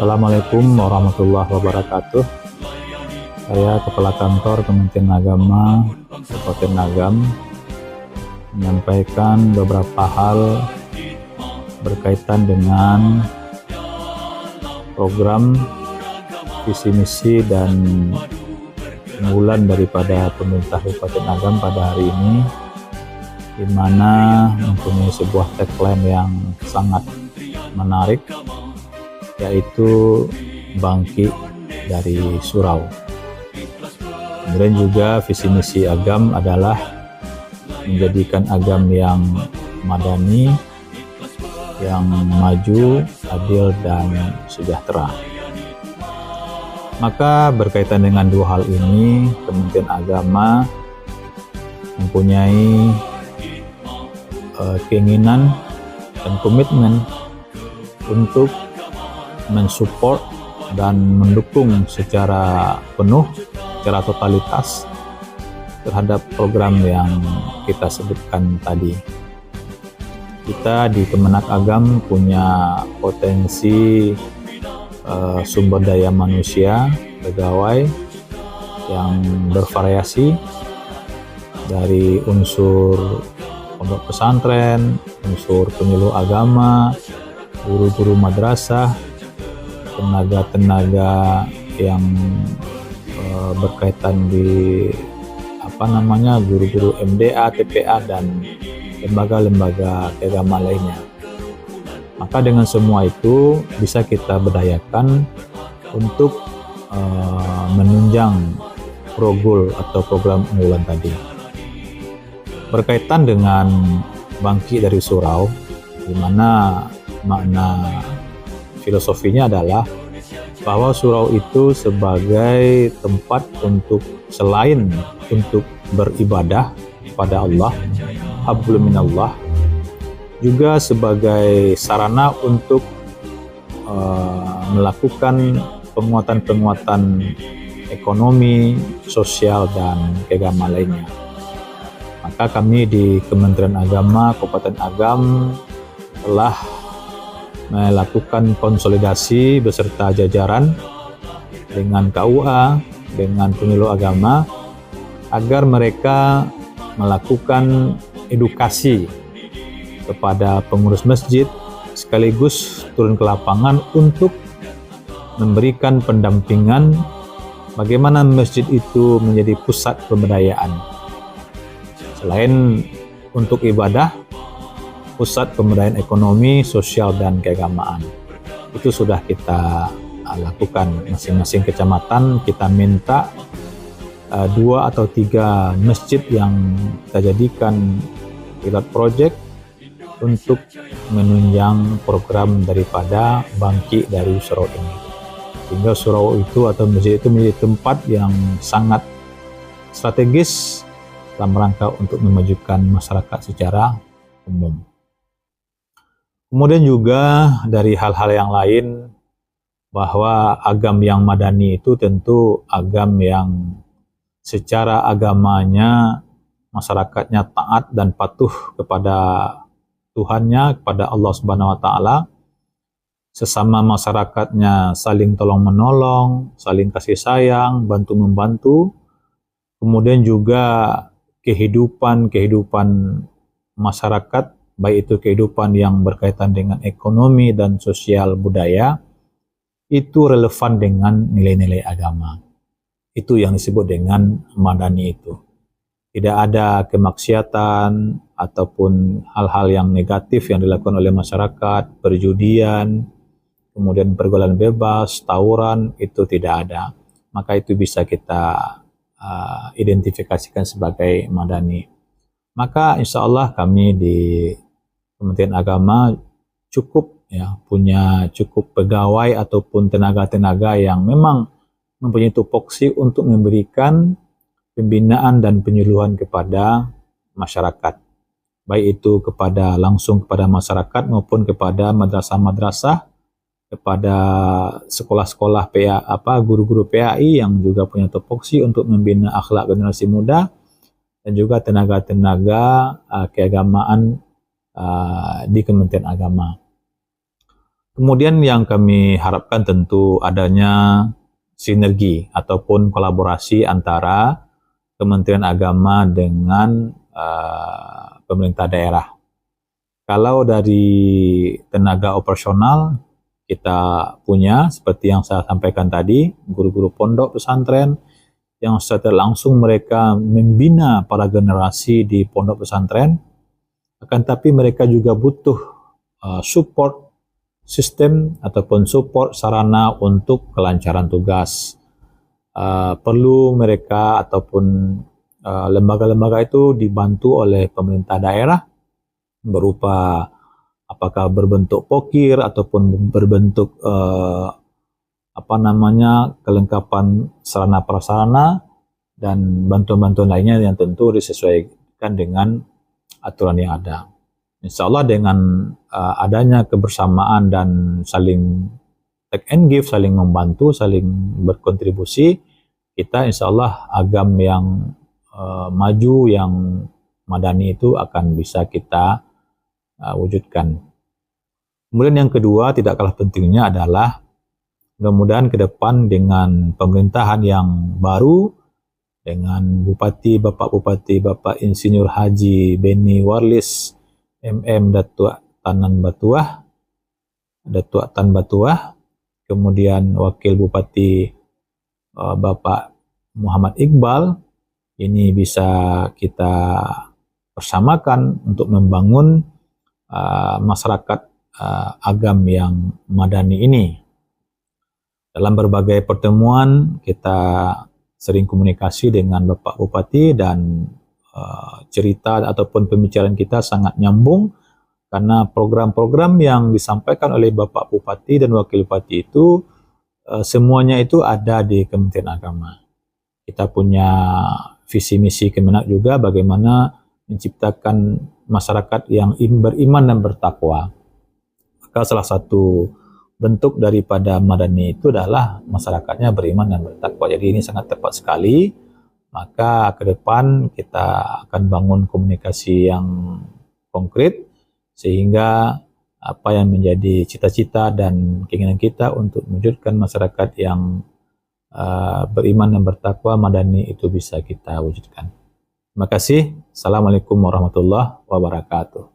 Assalamualaikum warahmatullahi wabarakatuh. Saya Kepala Kantor Kementerian Agama Kabupaten Agam menyampaikan beberapa hal berkaitan dengan program visi misi dan unggulan daripada pemerintah Kabupaten Agam pada hari ini, di mana mempunyai sebuah tagline yang sangat menarik, yaitu bangkit dari surau. Kemudian juga visi misi Agam adalah menjadikan Agam yang madani, yang maju, adil, dan sejahtera. Maka berkaitan dengan dua hal ini, Kementerian Agama mempunyai keinginan dan komitmen untuk mensupport dan mendukung secara penuh, secara totalitas terhadap program yang kita sebutkan tadi. Kita di Kemenak Agam punya potensi sumber daya manusia, pegawai yang bervariasi dari unsur pondok pesantren, unsur penyuluh agama, guru-guru madrasah, tenaga-tenaga yang berkaitan di guru-guru MDA, TPA, dan lembaga-lembaga keagamaan lainnya. Maka dengan semua itu bisa kita berdayakan untuk menunjang progul atau program unggulan tadi. Berkaitan dengan bangkit dari surau, di mana makna filosofinya adalah bahwa surau itu sebagai tempat untuk selain untuk beribadah kepada Allah, hablum minallah, juga sebagai sarana untuk melakukan penguatan-penguatan ekonomi, sosial, dan keagamaan lainnya. Maka kami di Kementerian Agama Kabupaten Agam telah melakukan konsolidasi beserta jajaran dengan KUA, dengan penyuluh agama, agar mereka melakukan edukasi kepada pengurus masjid, sekaligus turun ke lapangan untuk memberikan pendampingan bagaimana masjid itu menjadi pusat pemberdayaan. Selain untuk ibadah, pusat pemberdayaan ekonomi, sosial, dan keagamaan. Itu sudah kita lakukan. Masing-masing kecamatan kita minta 2 atau 3 masjid yang kita jadikan pilot project untuk menunjang program daripada bangkit dari surau ini. Sehingga surau itu atau masjid itu menjadi tempat yang sangat strategis dalam rangka untuk memajukan masyarakat secara umum. Kemudian juga dari hal-hal yang lain, bahwa agam yang madani itu tentu agam yang secara agamanya masyarakatnya taat dan patuh kepada Tuhannya, kepada Allah Subhanahu wa Ta'ala. Sesama masyarakatnya saling tolong menolong, saling kasih sayang, bantu membantu. Kemudian juga kehidupan masyarakat, baik itu kehidupan yang berkaitan dengan ekonomi dan sosial budaya, itu relevan dengan nilai-nilai agama. Itu yang disebut dengan madani itu. Tidak ada kemaksiatan ataupun hal-hal yang negatif yang dilakukan oleh masyarakat, perjudian, kemudian pergaulan bebas, tawuran, itu tidak ada. Maka itu bisa kita identifikasikan sebagai madani. Maka insya Allah kami di Kementerian Agama punya cukup pegawai ataupun tenaga-tenaga yang memang mempunyai tupoksi untuk memberikan pembinaan dan penyuluhan kepada masyarakat, baik itu langsung kepada masyarakat maupun kepada madrasah-madrasah, kepada sekolah-sekolah guru-guru PAI yang juga punya tupoksi untuk membina akhlak generasi muda, dan juga tenaga-tenaga keagamaan di Kementerian Agama. Kemudian yang kami harapkan tentu adanya sinergi ataupun kolaborasi antara Kementerian Agama dengan pemerintah daerah. Kalau dari tenaga operasional kita punya seperti yang saya sampaikan tadi, guru-guru pondok pesantren yang secara langsung mereka membina para generasi di pondok pesantren, akan tapi mereka juga butuh support sistem ataupun support sarana untuk kelancaran tugas. Perlu mereka ataupun lembaga-lembaga itu dibantu oleh pemerintah daerah berupa apakah berbentuk pokir ataupun berbentuk kelengkapan sarana prasarana dan bantuan-bantuan lainnya yang tentu disesuaikan dengan aturan yang ada. Insya Allah dengan adanya kebersamaan dan saling take and give, saling membantu, saling berkontribusi, kita insya Allah agam yang maju, yang madani itu akan bisa kita wujudkan. Kemudian yang kedua, tidak kalah pentingnya adalah mudah-mudahan ke depan dengan pemerintahan yang baru, dengan Bupati, Bapak Insinyur Haji Beni Warlis MM Datuk Tan Batuah, kemudian Wakil Bupati Bapak Muhammad Iqbal, ini bisa kita bersamakan untuk membangun masyarakat agam yang madani ini. Dalam berbagai pertemuan kita sering komunikasi dengan Bapak Bupati dan cerita ataupun pembicaraan kita sangat nyambung karena program-program yang disampaikan oleh Bapak Bupati dan Wakil Bupati itu semuanya itu ada di Kementerian Agama. Kita punya visi misi Kemenak juga bagaimana menciptakan masyarakat yang beriman dan bertakwa. Maka salah satu bentuk daripada madani itu adalah masyarakatnya beriman dan bertakwa. Jadi ini sangat tepat sekali. Maka ke depan kita akan bangun komunikasi yang konkret sehingga apa yang menjadi cita-cita dan keinginan kita untuk mewujudkan masyarakat yang beriman dan bertakwa madani itu bisa kita wujudkan. Terima kasih. Assalamualaikum warahmatullahi wabarakatuh.